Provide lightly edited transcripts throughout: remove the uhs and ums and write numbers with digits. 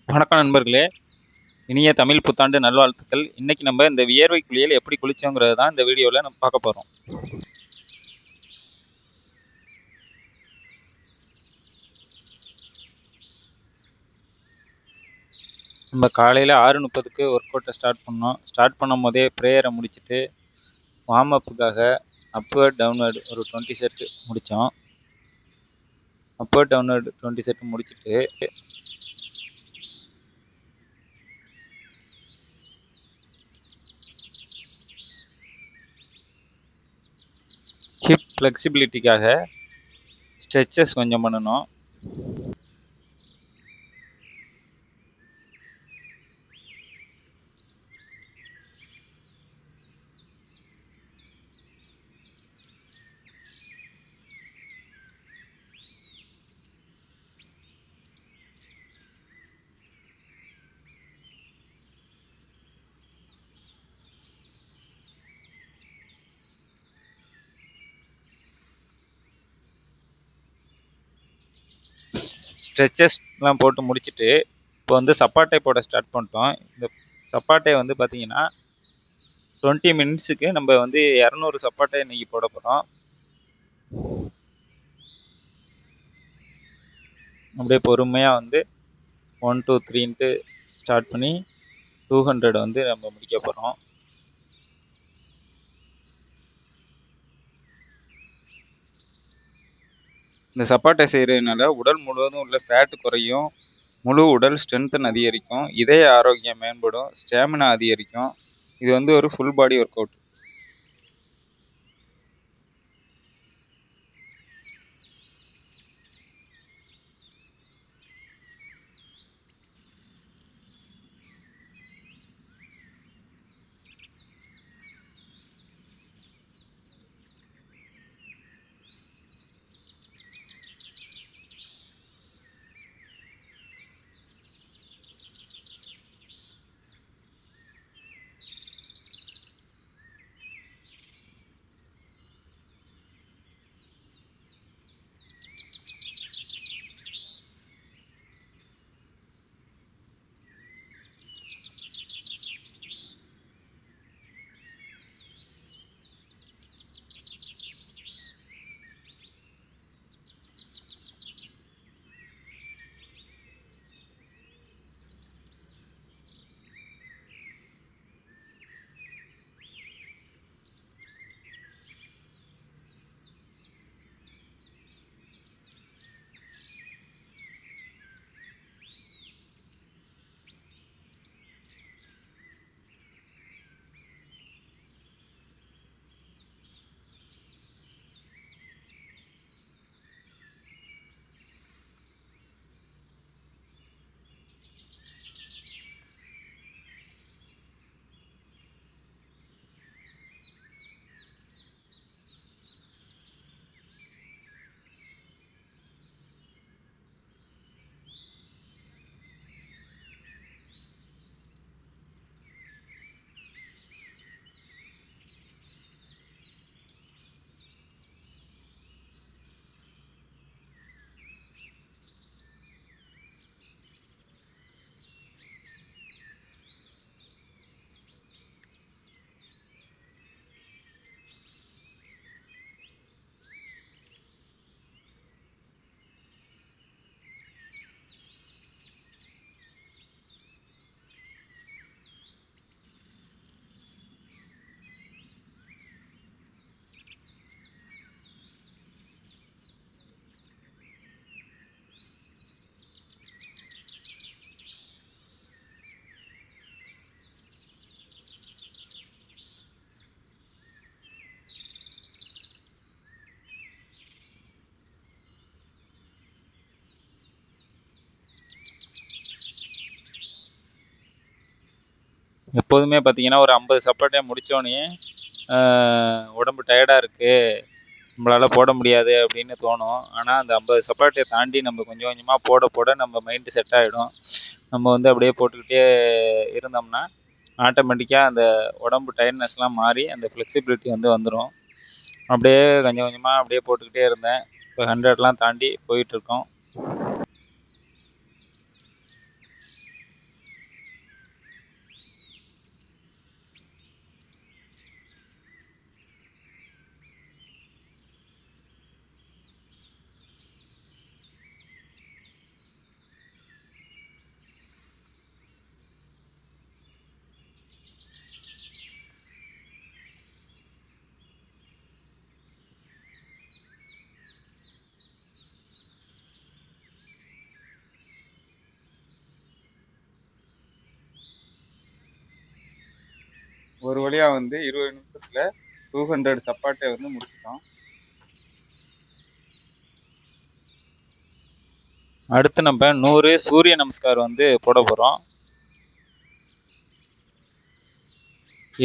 வணக்கம் நண்பர்களே! இனிய தமிழ் புத்தாண்டு நல்வாழ்த்துக்கள். இன்னைக்கு நம்ம இந்த வியர்வை குளியல் எப்படி குளிச்சோங்கிறது தான் இந்த வீடியோல நம்ம பார்க்க போறோம். நம்ம காலையில 6:30க்கு ஒர்க் அவுட்ட ஸ்டார்ட் பண்ணோம். ஸ்டார்ட் பண்ணும்போதே பிரேயர முடிச்சுட்டு, வார்ம் அப்புக்காக அப்வர்ட், டவுன்வர்ட் ஒரு 20 செட் முடிச்சோம். அப்வர்ட், டவுன்வர்ட் 20 செட் முடிச்சுட்டு, ஹிப் ஃப்ளெக்சிபிலிட்டிக்காக ஸ்ட்ரெச்சஸ் கொஞ்சம் பண்ணுனோம். ஸ்ட்ரெச்சஸ்லாம் போட்டு முடிச்சுட்டு, இப்போ வந்து சப்பாட்டை போட ஸ்டார்ட் பண்ணிட்டோம். இந்த சப்பாட்டை வந்து பார்த்தீங்கன்னா 20 மினிட்ஸுக்கு நம்ம வந்து 200 சப்பாட்டை இன்னைக்கு போட போறோம். அப்படியே பொறுமையா வந்து 1, 2, 3ன்ட்டு ஸ்டார்ட் பண்ணி 200 வந்து நம்ம முடிக்க போறோம். இந்த சப்பாட்டை செய்றதுனால உடல் முழுவதும் உள்ள ஃபேட் குறையும், முழு உடல் ஸ்ட்ரென்த்தன் அதிகரிக்கும், இதய ஆரோக்கியம் மேம்படும், ஸ்டாமினா அதிகரிக்கும். இது வந்து ஒரு ஃபுல் பாடி ஒர்க் அவுட். எப்போதுமே பார்த்தீங்கன்னா, ஒரு 50 சப்பாட்டை முடிச்சோனயே, உடம்பு டயர்டா இருக்கு, நம்மளால போட முடியாது அப்படின்னு தோணும். ஆனா, அந்த 50 சப்பாட்டிய தாண்டி நம்ம கொஞ்சம் கொஞ்சமா போட போட நம்ம மைண்ட் செட் ஆயிடும். நம்ம வந்து அப்படியே போட்டுக்கிட்டே இருந்தோம்னா, ஆட்டோமேட்டிக்கா அந்த உடம்பு டயர்ட்னஸ்லாம் மாறி, அந்த ஃப்ளெக்சிபிலிட்டி வந்து வந்துரும். அப்படியே கொஞ்சம் கொஞ்சமா அப்படியே போட்டுக்கிட்டே இருந்தேன். இப்போ 100லாம் தாண்டி போயிட்டுருக்கோம். ஒரு வழியாக வந்து 20 நிமிஷத்தில் 200 சப்பாட்டை வந்து முடிச்சிட்டோம். அடுத்து நம்ம 100 சூரிய நமஸ்கார் வந்து போட போகிறோம்.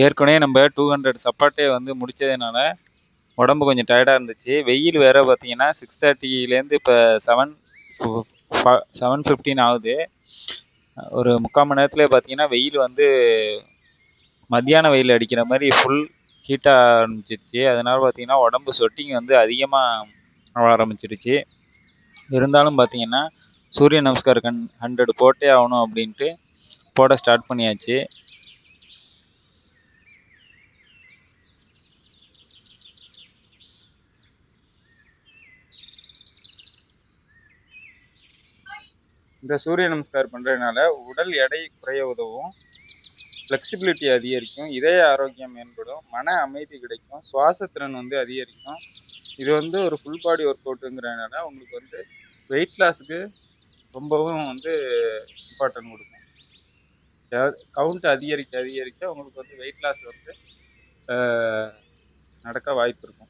ஏற்கனவே நம்ம 200 சப்பாட்டை வந்து முடித்ததுனால உடம்பு கொஞ்சம் டயர்டாக இருந்துச்சு. வெயில் வேறு பார்த்தீங்கன்னா 6:30லேருந்து இப்போ 7:15 ஆகுது. ஒரு 3/4 மணி நேரத்தில் பார்த்தீங்கன்னா வெயில் வந்து மத்தியான வெயில் அடிக்கிற மாதிரி ஃபுல் ஹீட்டாக ஆரம்பிச்சிருச்சு. அதனால் பார்த்தீங்கன்னா உடம்பு ஸ்வெட்டிங் வந்து அதிகமாக ஆரம்பிச்சிருச்சு. இருந்தாலும் பார்த்தீங்கன்னா சூரிய நமஸ்கார் 100 போட்டே ஆகணும் அப்படின்ட்டு போட ஸ்டார்ட் பண்ணியாச்சு. இந்த சூரிய நமஸ்கார் பண்ணுறதுனால உடல் எடை குறைய உதவும், ஃப்ளெக்சிபிலிட்டி அதிகரிக்கும், இதய ஆரோக்கியம் மேம்படும், மன அமைதி கிடைக்கும், சுவாசத்திறன் வந்து அதிகரிக்கும். இது வந்து ஒரு ஃபுல் பாடி ஒர்க் அவுட்டுங்கிறதுனால உங்களுக்கு வந்து வெயிட் லாஸுக்கு ரொம்பவும் வந்து இம்பார்ட்டன்ட் கொடுக்கும். கவுண்ட் அதிகரிக்க அதிகரிக்க உங்களுக்கு வந்து வெயிட் லாஸ் வந்து நடக்க வாய்ப்பு இருக்கும்.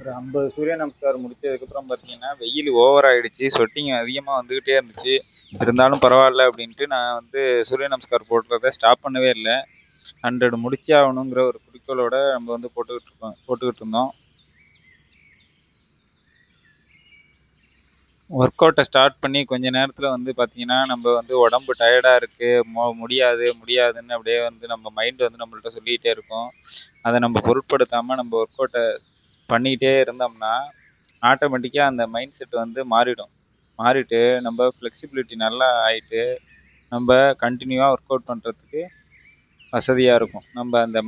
ஒரு 50 சூரிய நமஸ்காரம் முடிச்சதுக்கப்புறம் பார்த்தீங்கன்னா வெயில் ஓவர் ஆகிடுச்சு, ஸ்வெட்டிங் அதிகமாக வந்துக்கிட்டே இருந்துச்சு. இருந்தாலும் பரவாயில்ல அப்படின்ட்டு நான் வந்து சூரிய நமஸ்கார் போடுறத ஸ்டாப் பண்ணவே இல்லை. 100 முடிச்சே ஆகணுங்கிற ஒரு குறிக்கோளோட நம்ம வந்து போட்டுக்கிட்டு இருந்தோம். ஒர்க் அவுட்டை ஸ்டார்ட் பண்ணி கொஞ்ச நேரத்தில் வந்து பார்த்தீங்கன்னா நம்ம வந்து உடம்பு டயர்டாக இருக்குது, முடியாதுன்னு அப்படியே வந்து நம்ம மைண்டு வந்து நம்மள்ட்ட சொல்லிக்கிட்டே இருக்கும். அதை நம்ம பொருட்படுத்தாமல் நம்ம ஒர்க் அவுட்டை பண்ணிக்கிட்டே இருந்தோம்னா ஆட்டோமேட்டிக்காக அந்த மைண்ட் செட் வந்து மாறிட்டு நம்ம ஃப்ளெக்சிபிலிட்டி நல்லா ஆகிட்டு நம்ம கண்டினியூவாக ஒர்க் அவுட் பண்ணுறதுக்கு வசதியாக இருக்கும். நம்ம அந்த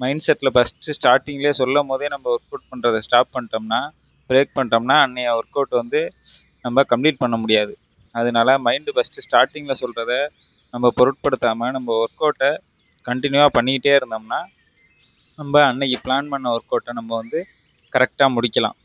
மைண்ட் செட்டில் ஃபஸ்ட்டு ஸ்டார்டிங்லேயே சொல்லும் போதே நம்ம ஒர்க் அவுட் பண்ணுறதை ஸ்டாப் பண்ணிட்டோம்னா, பிரேக் பண்ணிட்டோம்னா அன்றைய ஒர்க் அவுட் வந்து நம்ம கம்ப்ளீட் பண்ண முடியாது. அதனால மைண்டு ஃபஸ்ட்டு ஸ்டார்டிங்கில் சொல்கிறத நம்ம பொருட்படுத்தாமல் நம்ம ஒர்க் அவுட்டை கண்டினியூவாக பண்ணிக்கிட்டே இருந்தோம்னா நம்ம அன்னைக்கு பிளான் பண்ண ஒர்க் அவுட்டை நம்ம வந்து கரெக்டாக முடிக்கலாம்.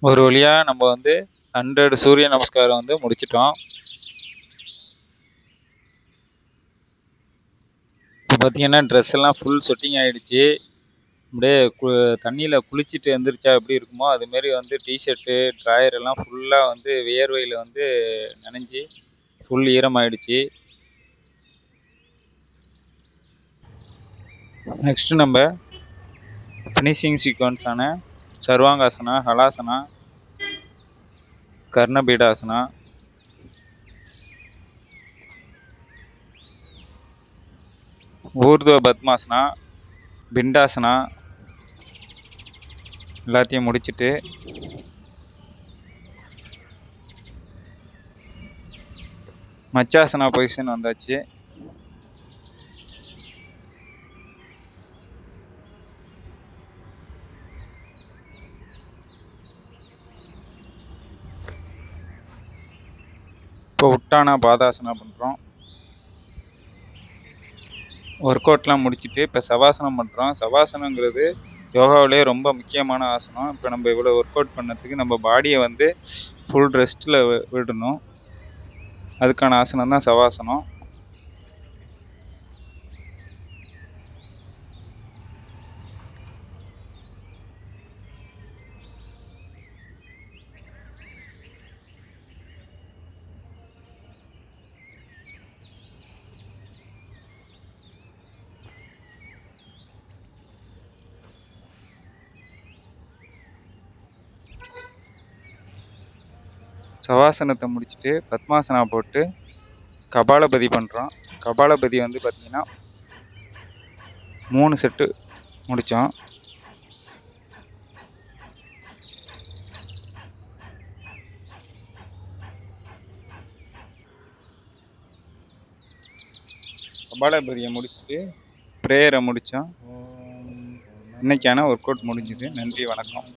ஒரு வழியாக நம்ம வந்து 100 சூரிய நமஸ்காரம் வந்து முடிச்சிட்டோம். இப்போ பார்த்தீங்கன்னா ட்ரெஸ் எல்லாம் ஃபுல் ஸ்வெட்டிங் ஆகிடுச்சு. அப்படியே தண்ணியில் குளிச்சுட்டு எழுந்திரிச்சா எப்படி இருக்குமோ அதுமாரி வந்து டிஷர்ட்டு ட்ராயர் எல்லாம் ஃபுல்லாக வந்து வியர்வையில் வந்து நனைஞ்சி ஃபுல் ஈரமாயிடுச்சு. நெக்ஸ்ட்டு நம்ம ஃபினிஷிங் சீக்வன்ஸான சர்வாங்காசனா, ஹலாசனா, கர்ணபீடாசனா, ஊர்துவ பத்மாசனா, பிண்டாசனா எல்லாத்தையும் முடிச்சுட்டு மச்சாசனா பொசிஷன் வந்தாச்சு. இப்போ உட்டானா பாதாசனா பண்ணுறோம். ஒர்க் அவுட்லாம் முடிச்சுட்டு இப்போ சவாசனம் பண்ணுறோம். சவாசனங்கிறது யோகாவிலே ரொம்ப முக்கியமான ஆசனம். இப்போ நம்ம இவ்வளோ ஒர்க் அவுட் பண்ணதுக்கு நம்ம பாடியை வந்து ஃபுல் ரெஸ்ட்டில் விடணும். அதுக்கான ஆசனம் தான் சவாசனம். சவாசனத்தை முடிச்சுட்டு பத்மாசனா போட்டு கபாலபதி பண்ணுறோம். கபாலபதி வந்து பார்த்திங்கன்னா 3 செட்டு முடித்தோம். கபாலபதியை முடிச்சுட்டு ப்ரேயரை முடித்தோம். இன்றைக்கான ஒர்க் அவுட் முடிஞ்சுது. நன்றி, வணக்கம்.